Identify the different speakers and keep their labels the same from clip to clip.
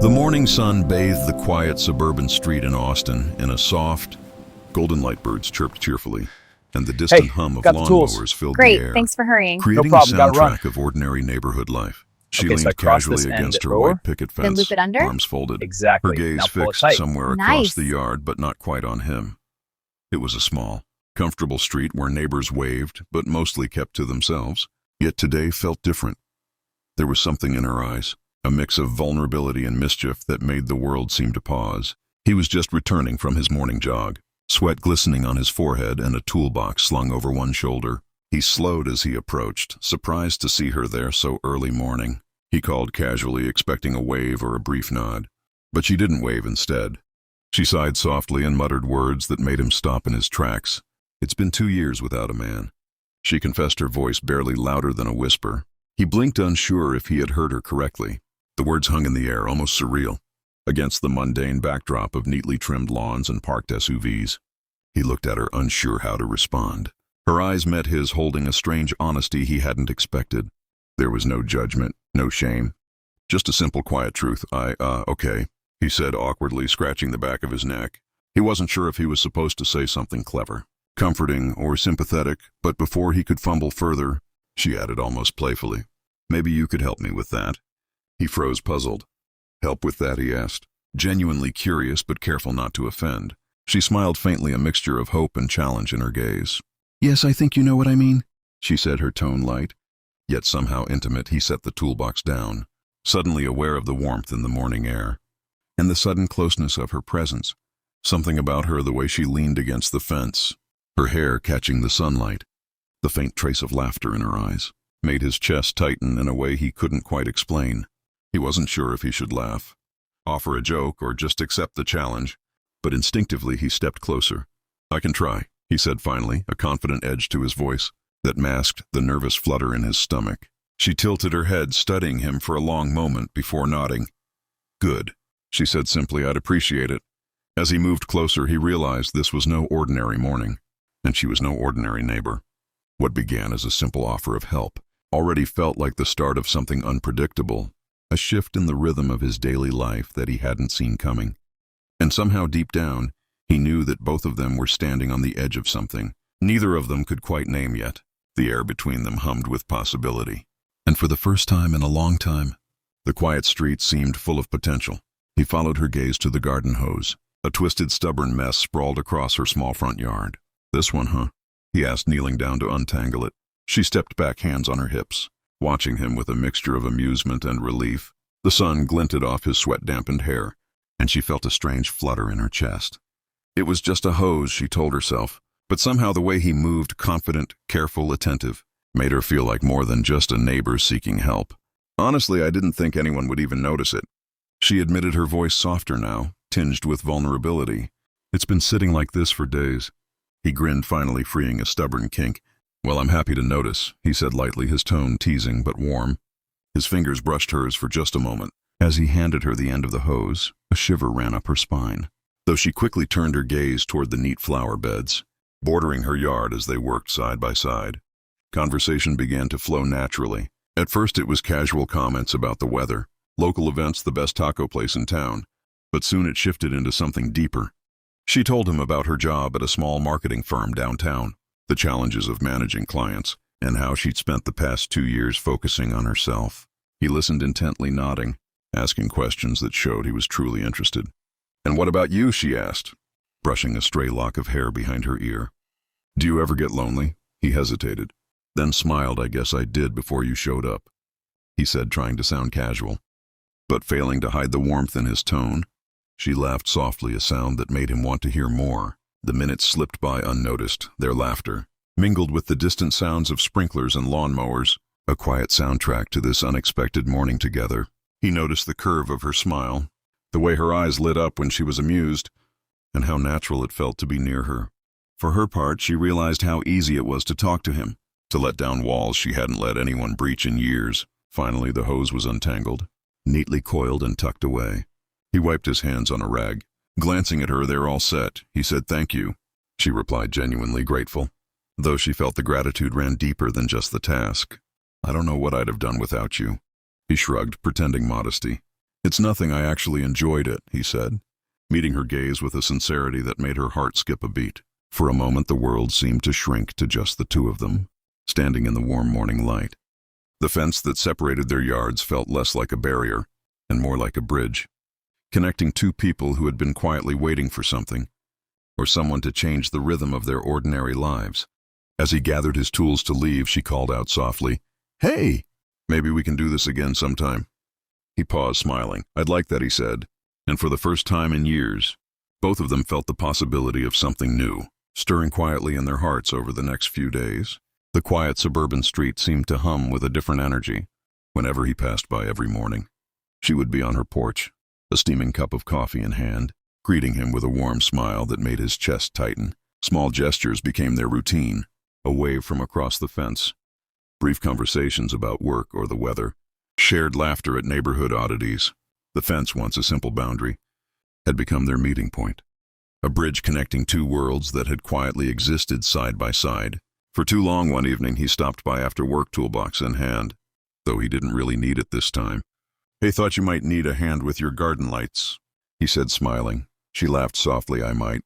Speaker 1: The morning sun bathed the quiet suburban street in Austin in a soft, golden light. Birds chirped cheerfully, and the distant hum of lawnmowers filled the air,
Speaker 2: Thanks for hurrying.
Speaker 1: creating
Speaker 3: No
Speaker 1: a
Speaker 3: problem, gotta run.
Speaker 1: soundtrack of ordinary neighborhood life. She
Speaker 3: Okay, so I
Speaker 1: leaned
Speaker 3: cross this
Speaker 1: casually
Speaker 3: end
Speaker 1: against her
Speaker 3: over.
Speaker 1: white picket
Speaker 2: Then
Speaker 1: fence,
Speaker 2: loop it under?
Speaker 1: arms folded,
Speaker 3: Exactly.
Speaker 1: her gaze
Speaker 3: Now pull it
Speaker 1: fixed
Speaker 3: tight.
Speaker 1: somewhere across
Speaker 2: Nice.
Speaker 1: the yard, but not quite on him. It was a small, comfortable street where neighbors waved, but mostly kept to themselves. Yet today felt different. There was something in her eyes, a mix of vulnerability and mischief that made the world seem to pause. He was just returning from his morning jog, sweat glistening on his forehead and a toolbox slung over one shoulder. He slowed as he approached, surprised to see her there so early morning. He called casually, expecting a wave or a brief nod. But she didn't wave instead. She sighed softly and muttered words that made him stop in his tracks. It's been 2 years without a man. She confessed, her voice barely louder than a whisper. He blinked, unsure if he had heard her correctly. The words hung in the air, almost surreal, against the mundane backdrop of neatly trimmed lawns and parked SUVs. He looked at her, unsure how to respond. Her eyes met his, holding a strange honesty he hadn't expected. There was no judgment, no shame. Just a simple, quiet truth. Okay, he said awkwardly, scratching the back of his neck. He wasn't sure if he was supposed to say something clever, comforting or sympathetic, but before he could fumble further, she added almost playfully, "Maybe you could help me with that." He froze, puzzled. "Help with that?" he asked, genuinely curious but careful not to offend. She smiled faintly, a mixture of hope and challenge in her gaze. "Yes, I think you know what I mean," she said, her tone light, yet somehow intimate. He set the toolbox down, suddenly aware of the warmth in the morning air, and the sudden closeness of her presence. Something about her, the way she leaned against the fence, her hair catching the sunlight, the faint trace of laughter in her eyes, made his chest tighten in a way he couldn't quite explain. He wasn't sure if he should laugh, offer a joke, or just accept the challenge, but instinctively he stepped closer. "I can try," he said finally, a confident edge to his voice that masked the nervous flutter in his stomach. She tilted her head, studying him for a long moment before nodding. "Good," she said simply. "I'd appreciate it." As he moved closer, he realized this was no ordinary morning, and she was no ordinary neighbor. What began as a simple offer of help already felt like the start of something unpredictable, a shift in the rhythm of his daily life that he hadn't seen coming. And somehow deep down, he knew that both of them were standing on the edge of something neither of them could quite name yet. The air between them hummed with possibility. And for the first time in a long time, the quiet street seemed full of potential. He followed her gaze to the garden hose. A twisted, stubborn mess sprawled across her small front yard. "This one, huh?" he asked, kneeling down to untangle it. She stepped back, hands on her hips, watching him with a mixture of amusement and relief. The sun glinted off his sweat-dampened hair, and she felt a strange flutter in her chest. It was just a hose, she told herself, but somehow the way he moved, confident, careful, attentive, made her feel like more than just a neighbor seeking help. "Honestly, I didn't think anyone would even notice it," she admitted, her voice softer now, tinged with vulnerability. "It's been sitting like this for days." He grinned, finally freeing a stubborn kink. "Well, I'm happy to notice," he said lightly, his tone teasing but warm. His fingers brushed hers for just a moment. As he handed her the end of the hose, a shiver ran up her spine, though she quickly turned her gaze toward the neat flower beds bordering her yard as they worked side by side. Conversation began to flow naturally. At first it was casual comments about the weather, local events, the best taco place in town, but soon it shifted into something deeper. She told him about her job at a small marketing firm downtown, the challenges of managing clients, and how she'd spent the past 2 years focusing on herself. He listened intently, nodding, asking questions that showed he was truly interested. "And what about you?" she asked, brushing a stray lock of hair behind her ear. "Do you ever get lonely?" He hesitated, then smiled. "I guess I did before you showed up," he said, trying to sound casual, but failing to hide the warmth in his tone. She laughed softly, a sound that made him want to hear more. The minutes slipped by unnoticed, their laughter mingled with the distant sounds of sprinklers and lawnmowers, a quiet soundtrack to this unexpected morning together. He noticed the curve of her smile, the way her eyes lit up when she was amused, and how natural it felt to be near her. For her part, she realized how easy it was to talk to him, to let down walls she hadn't let anyone breach in years. Finally, the hose was untangled, neatly coiled and tucked away. He wiped his hands on a rag. Glancing at her, "They're all set," he said. "Thank you," she replied, genuinely grateful, though she felt the gratitude ran deeper than just the task. "I don't know what I'd have done without you," he shrugged, pretending modesty. It's nothing, I actually enjoyed it, he said, meeting her gaze with a sincerity that made her heart skip a beat. For a moment the world seemed to shrink to just the two of them, standing in the warm morning light. The fence that separated their yards felt less like a barrier and more like a bridge, connecting two people who had been quietly waiting for something, or someone to change the rhythm of their ordinary lives. As he gathered his tools to leave, she called out softly, "Hey, maybe we can do this again sometime." He paused, smiling. "I'd like that," he said, and for the first time in years, both of them felt the possibility of something new, stirring quietly in their hearts over the next few days. The quiet suburban street seemed to hum with a different energy whenever he passed by every morning. She would be on her porch, a steaming cup of coffee in hand, greeting him with a warm smile that made his chest tighten. Small gestures became their routine, a wave from across the fence, brief conversations about work or the weather, shared laughter at neighborhood oddities. The fence, once a simple boundary, had become their meeting point, a bridge connecting two worlds that had quietly existed side by side. For too long one evening he stopped by after work, toolbox in hand, though he didn't really need it this time. "Hey, thought you might need a hand with your garden lights," he said, smiling. She laughed softly. "I might,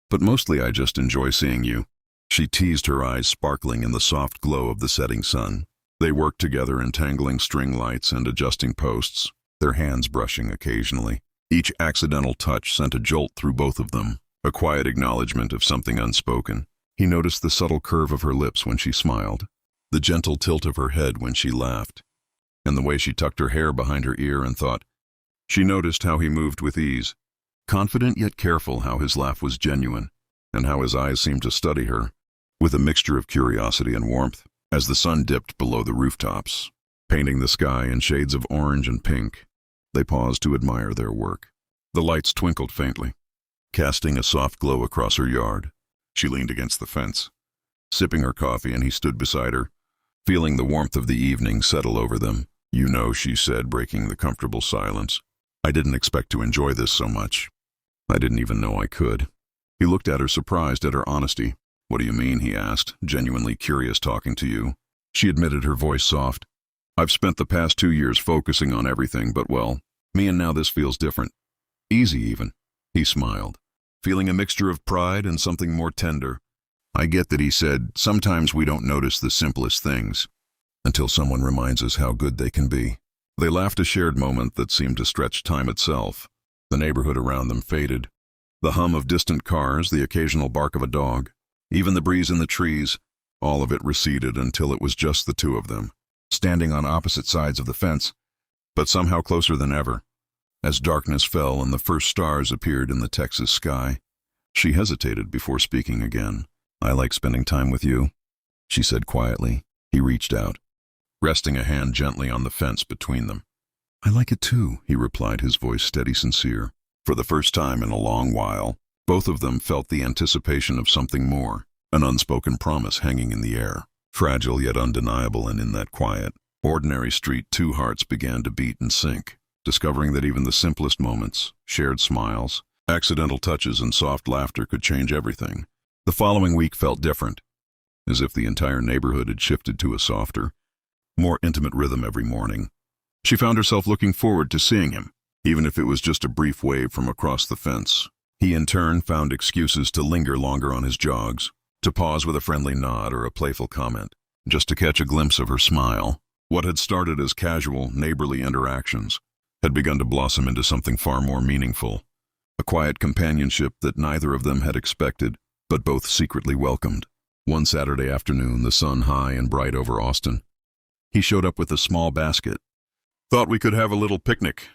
Speaker 1: but mostly I just enjoy seeing you." She teased, her eyes sparkling in the soft glow of the setting sun. They worked together, entangling string lights and adjusting posts, their hands brushing occasionally. Each accidental touch sent a jolt through both of them, a quiet acknowledgement of something unspoken. He noticed the subtle curve of her lips when she smiled, the gentle tilt of her head when she laughed, and the way she tucked her hair behind her ear and thought. She noticed how he moved with ease, confident yet careful, how his laugh was genuine, and how his eyes seemed to study her, with a mixture of curiosity and warmth. As the sun dipped below the rooftops, painting the sky in shades of orange and pink, they paused to admire their work. The lights twinkled faintly, casting a soft glow across her yard. She leaned against the fence, sipping her coffee, and he stood beside her, feeling the warmth of the evening settle over them. "You know," she said, breaking the comfortable silence, "I didn't expect to enjoy this so much. I didn't even know I could." He looked at her, surprised at her honesty. "What do you mean?" he asked, genuinely curious. "Talking to you." She admitted, her voice soft. "I've spent the past 2 years focusing on everything but, well, me, and now this feels different. Easy, even." He smiled, feeling a mixture of pride and something more tender. "I get that," he said. "Sometimes we don't notice the simplest things until someone reminds us how good they can be." They laughed, a shared moment that seemed to stretch time itself. The neighborhood around them faded. The hum of distant cars, the occasional bark of a dog, even the breeze in the trees, all of it receded until it was just the two of them, standing on opposite sides of the fence, but somehow closer than ever. As darkness fell and the first stars appeared in the Texas sky, she hesitated before speaking again. "I like spending time with you," she said quietly. He reached out, resting a hand gently on the fence between them. "I like it too," he replied, his voice steady, sincere. For the first time in a long while, both of them felt the anticipation of something more, an unspoken promise hanging in the air, fragile yet undeniable. And in that quiet, ordinary street, two hearts began to beat and sync, discovering that even the simplest moments, shared smiles, accidental touches, and soft laughter could change everything. The following week felt different, as if the entire neighborhood had shifted to a softer, more intimate rhythm every morning. She found herself looking forward to seeing him, even if it was just a brief wave from across the fence. He in turn found excuses to linger longer on his jogs, to pause with a friendly nod or a playful comment, just to catch a glimpse of her smile. What had started as casual, neighborly interactions had begun to blossom into something far more meaningful, a quiet companionship that neither of them had expected, but both secretly welcomed. One Saturday afternoon, the sun high and bright over Austin, he showed up with a small basket. "Thought we could have a little picnic,"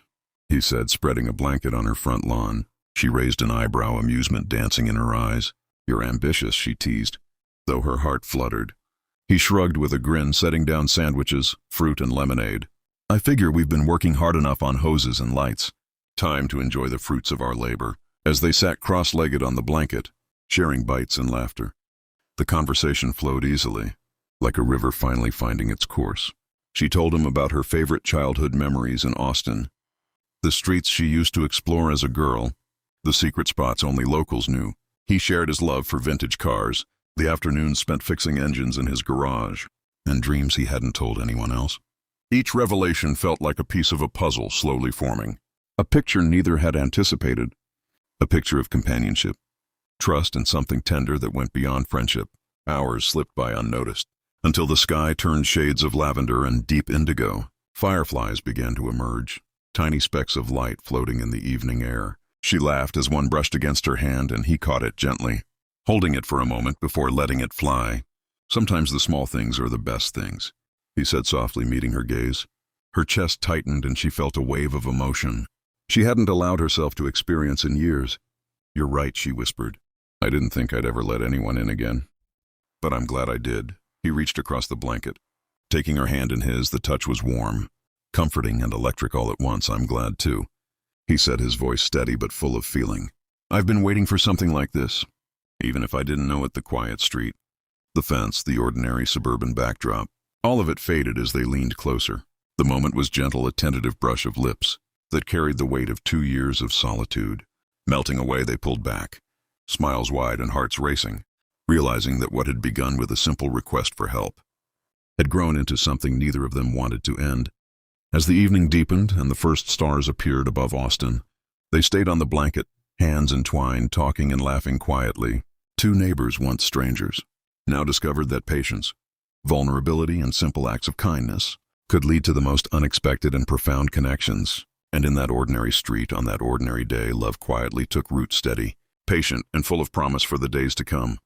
Speaker 1: he said, spreading a blanket on her front lawn. She raised an eyebrow, amusement dancing in her eyes. "You're ambitious," she teased, though her heart fluttered. He shrugged with a grin, setting down sandwiches, fruit, and lemonade. "I figure we've been working hard enough on hoses and lights. Time to enjoy the fruits of our labor." As they sat cross-legged on the blanket, sharing bites and laughter, the conversation flowed easily, like a river finally finding its course. She told him about her favorite childhood memories in Austin, the streets she used to explore as a girl, the secret spots only locals knew. He shared his love for vintage cars, the afternoons spent fixing engines in his garage, and dreams he hadn't told anyone else. Each revelation felt like a piece of a puzzle slowly forming. A picture neither had anticipated. A picture of companionship, trust, and something tender that went beyond friendship. Hours slipped by unnoticed, until the sky turned shades of lavender and deep indigo. Fireflies began to emerge, tiny specks of light floating in the evening air. She laughed as one brushed against her hand, and he caught it gently, holding it for a moment before letting it fly. "Sometimes the small things are the best things," he said softly, meeting her gaze. Her chest tightened and she felt a wave of emotion she hadn't allowed herself to experience in years. "You're right," she whispered. "I didn't think I'd ever let anyone in again. But I'm glad I did." He reached across the blanket. Taking her hand in his, the touch was warm, comforting and electric all at once. "I'm glad too," he said, his voice steady but full of feeling. "I've been waiting for something like this, even if I didn't know it." The quiet street, the fence, the ordinary suburban backdrop, all of it faded as they leaned closer. The moment was gentle, a tentative brush of lips that carried the weight of 2 years of solitude. Melting away, they pulled back, smiles wide and hearts racing, realizing that what had begun with a simple request for help had grown into something neither of them wanted to end. As the evening deepened and the first stars appeared above Austin, they stayed on the blanket, hands entwined, talking and laughing quietly. Two neighbors, once strangers, now discovered that patience, vulnerability, and simple acts of kindness could lead to the most unexpected and profound connections. And in that ordinary street, on that ordinary day, love quietly took root, steady, patient, and full of promise for the days to come.